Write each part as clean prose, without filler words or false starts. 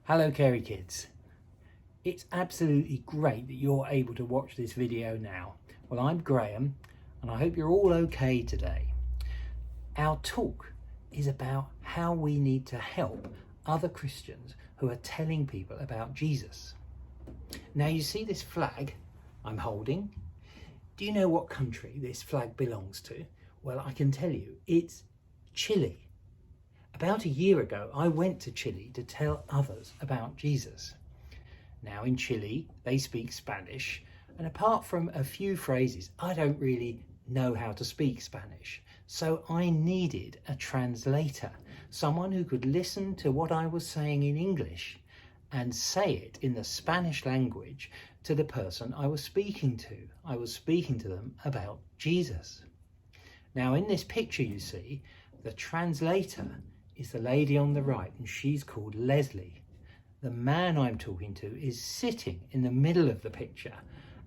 Hello Carey kids. It's absolutely great that you're able to watch this video now. Well, I'm Graham and I hope you're all okay today. Our talk is about how we need to help other Christians who are telling people about Jesus. Now you see this flag I'm holding? Do you know what country this flag belongs to? Well, I can tell you, it's Chile. About a year ago, I went to Chile to tell others about Jesus. Now in Chile, they speak Spanish, and apart from a few phrases, I don't really know how to speak Spanish. So I needed a translator, someone who could listen to what I was saying in English and say it in the Spanish language to the person I was speaking to. I was speaking to them about Jesus. Now in this picture you see, the translator is the lady on the right, and she's called Leslie. The man I'm talking to is sitting in the middle of the picture,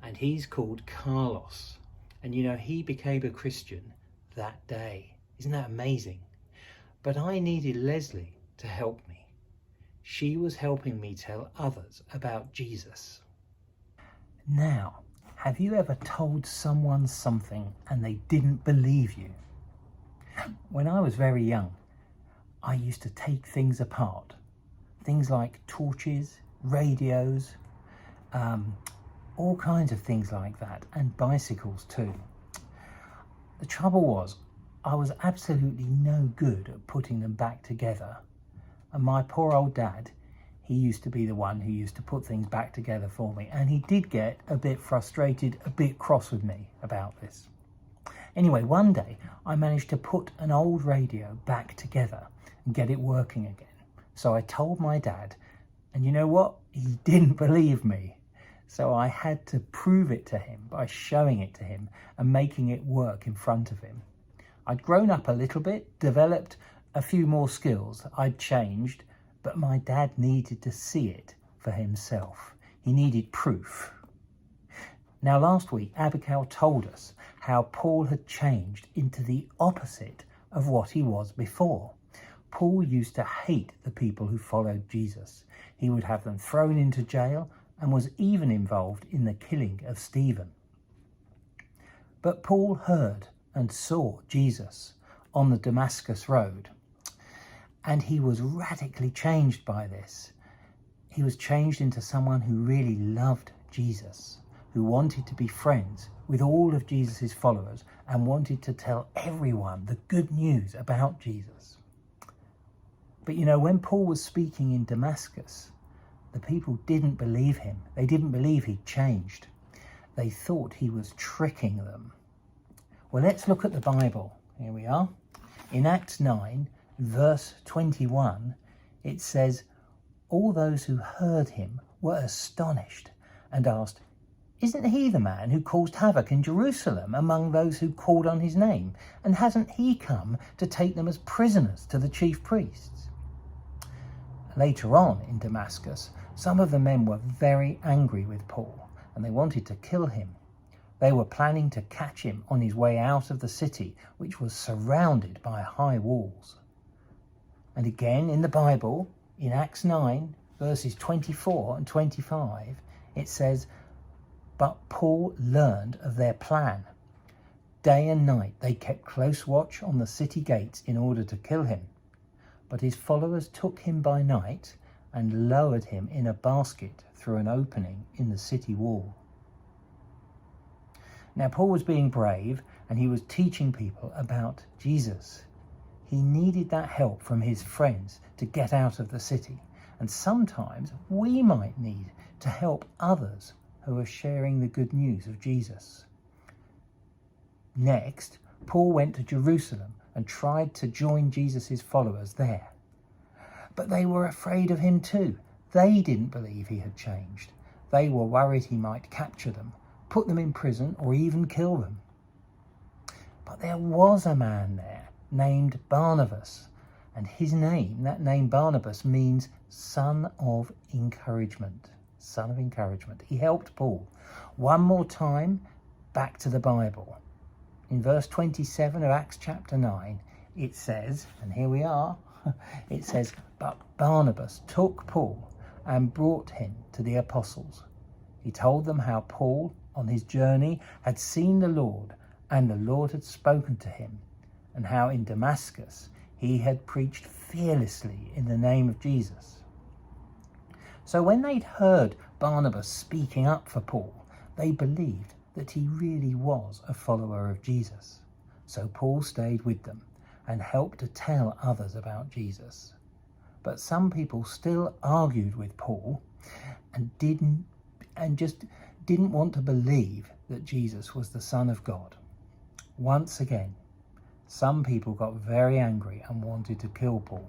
and he's called Carlos. And you know, he became a Christian that day. Isn't that amazing? But I needed Leslie to help me. She was helping me tell others about Jesus. Now, have you ever told someone something and they didn't believe you? When I was very young, I used to take things apart. Things like torches, radios, all kinds of things like that, and bicycles too. The trouble was, I was absolutely no good at putting them back together. And my poor old dad, he used to be the one who used to put things back together for me. And he did get a bit frustrated, a bit cross with me about this. Anyway, one day I managed to put an old radio back together and get it working again. So I told my dad, and you know what? He didn't believe me. So I had to prove it to him by showing it to him and making it work in front of him. I'd grown up a little bit, developed a few more skills. I'd changed, but my dad needed to see it for himself. He needed proof. Now last week, Abigail told us how Paul had changed into the opposite of what he was before. Paul used to hate the people who followed Jesus. He would have them thrown into jail and was even involved in the killing of Stephen. But Paul heard and saw Jesus on the Damascus road, and he was radically changed by this. He was changed into someone who really loved Jesus, who wanted to be friends with all of Jesus's followers and wanted to tell everyone the good news about Jesus. But you know, when Paul was speaking in Damascus, the people didn't believe him. They didn't believe he'd changed. They thought he was tricking them. Well, let's look at the Bible. Here we are. In Acts 9, verse 21, it says, all those who heard him were astonished and asked, isn't he the man who caused havoc in Jerusalem among those who called on his name? And hasn't he come to take them as prisoners to the chief priests? Later on in Damascus, some of the men were very angry with Paul and they wanted to kill him. They were planning to catch him on his way out of the city, which was surrounded by high walls. And again in the Bible, in Acts 9, verses 24 and 25, it says, but Paul learned of their plan. Day and night they kept close watch on the city gates in order to kill him. But his followers took him by night and lowered him in a basket through an opening in the city wall. Now Paul was being brave and he was teaching people about Jesus. He needed that help from his friends to get out of the city. And sometimes we might need to help others who are sharing the good news of Jesus. Next, Paul went to Jerusalem and tried to join Jesus' followers there. But they were afraid of him too. They didn't believe he had changed. They were worried he might capture them, put them in prison, or even kill them. But there was a man there named Barnabas, and his name, that name Barnabas, means son of encouragement. Son of encouragement. He helped Paul. One more time, back to the Bible. In verse 27 of Acts chapter 9, it says, and here we are, it says, but Barnabas took Paul and brought him to the apostles. He told them how Paul, on his journey, had seen the Lord, and the Lord had spoken to him, and how in Damascus he had preached fearlessly in the name of Jesus. So when they'd heard Barnabas speaking up for Paul, they believed that he really was a follower of Jesus. So Paul stayed with them and helped to tell others about Jesus. But some people still argued with Paul and just didn't want to believe that Jesus was the Son of God. Once again, some people got very angry and wanted to kill Paul.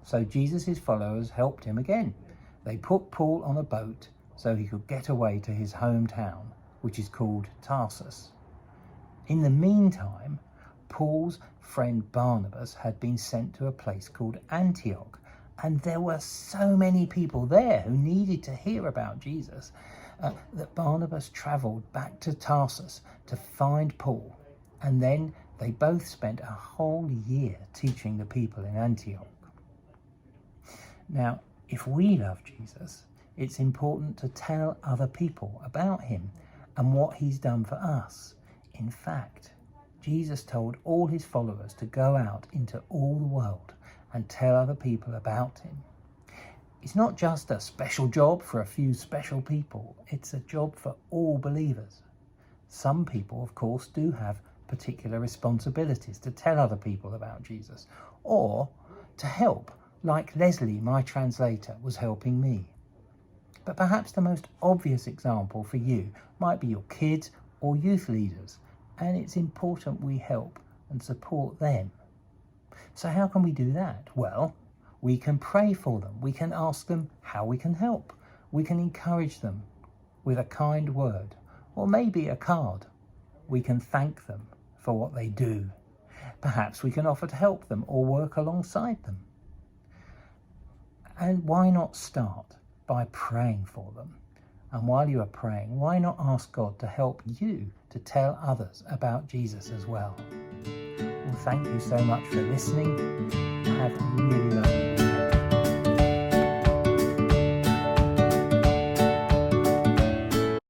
So Jesus' followers helped him again. They put Paul on a boat so he could get away to his hometown, which is called Tarsus. In the meantime, Paul's friend Barnabas had been sent to a place called Antioch, and there were so many people there who needed to hear about Jesus that Barnabas travelled back to Tarsus to find Paul, and then they both spent a whole year teaching the people in Antioch. Now, if we love Jesus, it's important to tell other people about him and what he's done for us. In fact, Jesus told all his followers to go out into all the world and tell other people about him. It's not just a special job for a few special people. It's a job for all believers. Some people, of course, do have particular responsibilities to tell other people about Jesus, or to help, like Leslie, my translator, was helping me. But perhaps the most obvious example for you might be your kids or youth leaders, and it's important we help and support them. So how can we do that? Well, we can pray for them. We can ask them how we can help. We can encourage them with a kind word, or maybe a card. We can thank them for what they do. Perhaps we can offer to help them or work alongside them. And why not start by praying for them? And while you are praying, why not ask God to help you to tell others about Jesus as well? Well, thank you so much for listening. Have a really lovely day.